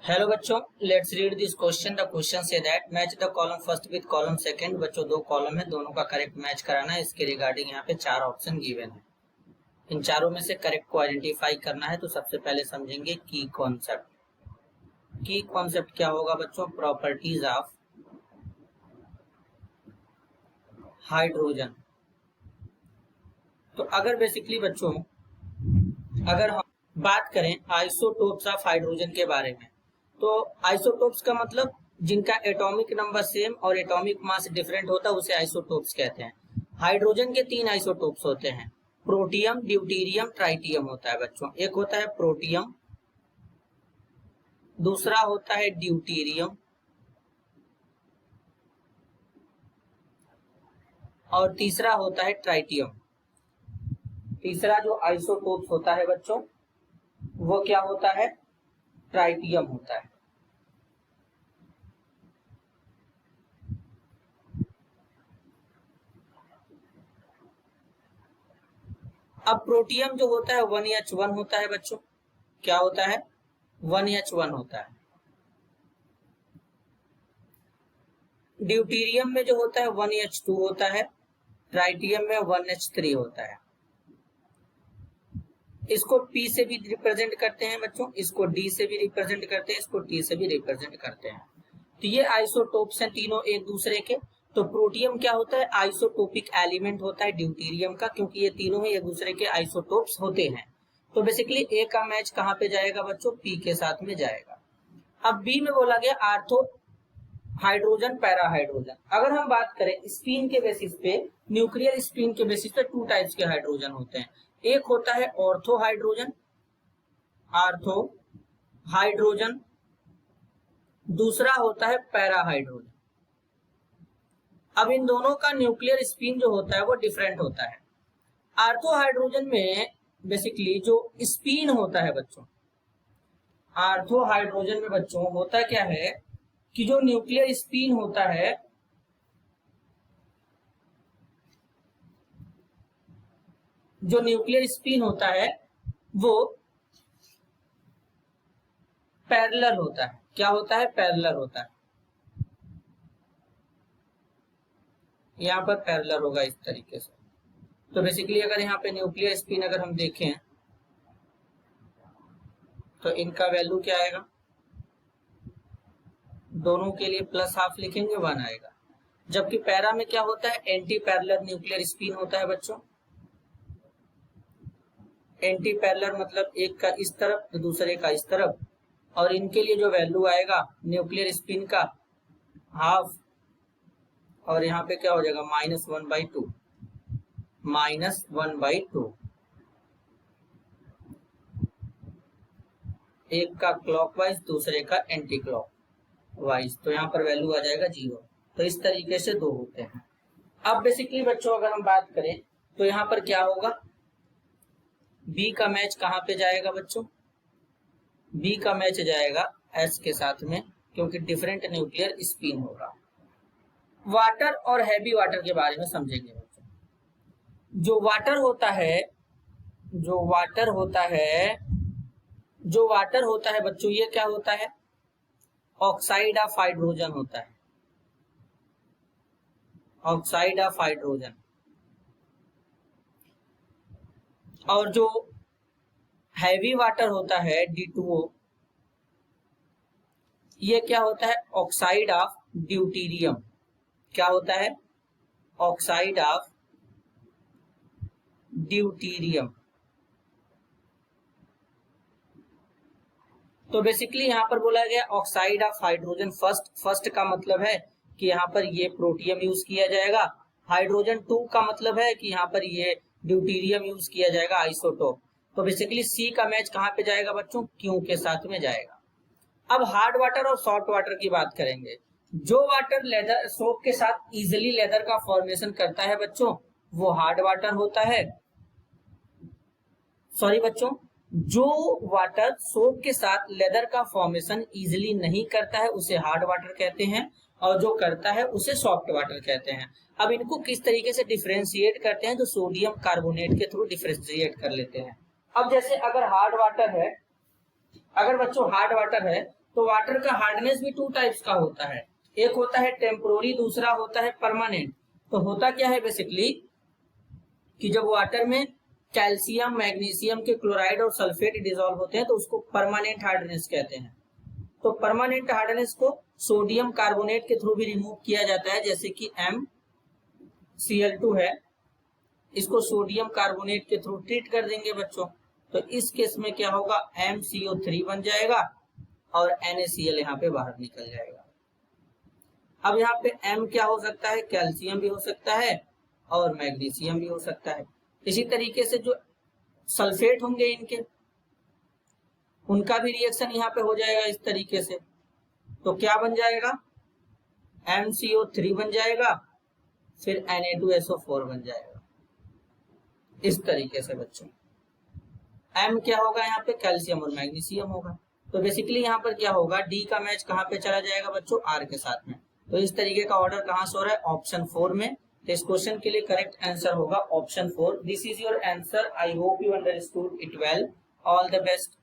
Hello बच्चों, let's read this question. The question say that match the column first with column second. बच्चों दो column है, दोनों का करेक्ट मैच कराना है। इसके रिगार्डिंग यहाँ पे चार ऑप्शन गिवन है। इन चारों में से करेक्ट को आइडेंटिफाई करना है। तो सबसे पहले समझेंगे की कॉन्सेप्ट। की कॉन्सेप्ट क्या होगा बच्चों? Properties of hydrogen. तो अगर बेसिकली बच्चों अगर हम बात करें आइसोटोप्स ऑफ हाइड्रोजन के बारे में, तो आइसोटोप्स का मतलब जिनका एटॉमिक नंबर सेम और एटॉमिक मास डिफरेंट होता है उसे आइसोटोप्स कहते हैं। हाइड्रोजन के तीन आइसोटोप्स होते हैं, प्रोटियम, ड्यूटीरियम, ट्राइटियम होता है बच्चों। एक होता है प्रोटियम, दूसरा होता है ड्यूटीरियम और तीसरा होता है ट्राइटियम। तीसरा जो आइसोटोप्स होता है बच्चों वो क्या होता है? ट्राइटियम होता है। अब प्रोटियम जो होता है 1H1 होता है बच्चों। क्या होता है? 1H1 होता है। ड्यूटीरियम में जो होता है 1H2 होता है। ट्राइटियम में 1H3 होता है। इसको P से भी रिप्रेजेंट करते हैं बच्चों, इसको D से भी रिप्रेजेंट करते हैं, इसको T से भी रिप्रेजेंट करते हैं। तो ये आइसोटोप्स हैं तीनों एक दूसरे के। तो प्रोटियम क्या होता है? आइसोटोपिक एलिमेंट होता है ड्यूटीरियम का, क्योंकि ये तीनों ही एक दूसरे के आइसोटोप्स होते हैं। तो बेसिकली ए का मैच कहाँ पे जाएगा बच्चों? पी के साथ में जाएगा। अब बी में बोला गया आर्थो हाइड्रोजन, पैरा हाइड्रोजन। अगर हम बात करें स्पिन के बेसिस पे, न्यूक्लियर स्पिन के बेसिस पे टू टाइप्स के हाइड्रोजन होते हैं। एक होता है ऑर्थो हाइड्रोजन, आर्थो हाइड्रोजन, दूसरा होता है पैरा हाइड्रोजन। अब इन दोनों का न्यूक्लियर स्पिन जो होता है वो डिफरेंट होता है। आर्थो हाइड्रोजन में बेसिकली जो स्पिन होता है बच्चों, आर्थो हाइड्रोजन में बच्चों होता क्या है कि जो न्यूक्लियर स्पिन होता है वो पैरेलल होता है। क्या होता है? पैरेलल होता है। यहाँ पर पैरेलल होगा इस तरीके से। तो बेसिकली अगर यहाँ पे न्यूक्लियर स्पिन अगर हम देखें तो इनका वैल्यू क्या आएगा? दोनों के लिए प्लस हाफ लिखेंगे 1 आएगा। जबकि पैरा में क्या होता है? एंटी पैरेलल न्यूक्लियर स्पिन होता है बच्चों। एंटी पैरेलल मतलब एक का इस तरफ तो दूसरे का इस तरफ, और इनके लिए जो वैल्यू आएगा न्यूक्लियर स्पिन का हाफ, और यहाँ पे क्या हो जाएगा? -1/2, -1/2। एक का क्लॉकवाइज दूसरे का एंटी क्लॉकवाइज, तो यहाँ पर वैल्यू आ जाएगा 0। तो इस तरीके से दो होते हैं। अब बेसिकली बच्चों अगर हम बात करें तो यहाँ पर क्या होगा? बी का मैच कहाँ पे जाएगा बच्चों? बी का मैच जाएगा एस के साथ में, क्योंकि डिफरेंट न्यूक्लियर स्पिन होगा। वाटर और हैवी वाटर के बारे में समझेंगे बच्चों। जो वाटर होता है बच्चों, ये क्या होता है? ऑक्साइड ऑफ हाइड्रोजन होता है। Oxide of hydrogen. और जो हैवी वाटर होता है D2O, ये क्या होता है? Oxide of deuterium. क्या होता है? Oxide of deuterium. तो बेसिकली यहाँ पर बोला गया ऑक्साइड ऑफ हाइड्रोजन फर्स्ट का मतलब है कि यहाँ पर ये प्रोटियम यूज किया जाएगा। हाइड्रोजन 2 का मतलब है कि यहाँ पर ये ड्यूटीरियम यूज किया जाएगा, आइसोटोप। तो बेसिकली सी का मैच कहाँ पे जाएगा बच्चों? क्यू के साथ में जाएगा। अब हार्ड वाटर और सॉफ्ट वाटर की बात करेंगे। जो वाटर लेदर सोप के साथ इजिली लेदर का फॉर्मेशन करता है बच्चों वो हार्ड वाटर होता है। सॉरी बच्चों, जो वाटर सोप के साथ लेदर का फॉर्मेशन इजिली नहीं करता है उसे हार्ड वाटर कहते हैं, और जो करता है उसे सॉफ्ट वाटर कहते हैं। अब इनको किस तरीके से डिफरेंशिएट करते हैं? तो सोडियम कार्बोनेट के थ्रू डिफरेंशिएट कर लेते हैं। अब जैसे अगर हार्ड वाटर है, अगर बच्चों हार्ड वाटर है तो वाटर का हार्डनेस भी टू टाइप्स का होता है, एक होता है टेम्पोररी, दूसरा होता है परमानेंट। तो होता क्या है बेसिकली कि जब वाटर में कैल्शियम, मैग्नीशियम के क्लोराइड और सल्फेट डिसॉल्व होते हैं तो उसको परमानेंट हार्डनेस कहते हैं। तो परमानेंट हार्डनेस को सोडियम कार्बोनेट के थ्रू भी रिमूव किया जाता है, जैसे कि MCl2 है, इसको सोडियम कार्बोनेट के थ्रू ट्रीट कर देंगे बच्चों, तो इस केस में क्या होगा, MCO3 बन जाएगा और NaCl यहाँ पे बाहर निकल जाएगा। अब यहाँ पे M क्या हो सकता है, कैल्शियम भी हो सकता है और मैग्नीशियम भी हो सकता है। इसी तरीके से जो सल्फेट होंगे इनके, उनका भी रिएक्शन यहाँ पे हो जाएगा इस तरीके से। तो क्या बन जाएगा, MCO3 बन जाएगा, फिर Na2SO4 बन जाएगा इस तरीके से बच्चों। M क्या होगा यहाँ पे, कैल्शियम और मैग्नीशियम होगा। तो बेसिकली यहाँ पर क्या होगा, D का मैच कहाँ पे चला जाएगा बच्चों, R के साथ में। तो इस तरीके का ऑर्डर कहाँ से हो रहा है, ऑप्शन 4 में। तो इस क्वेश्चन के लिए करेक्ट आंसर होगा option 4। This is your answer. I hope you understood it well. All the best.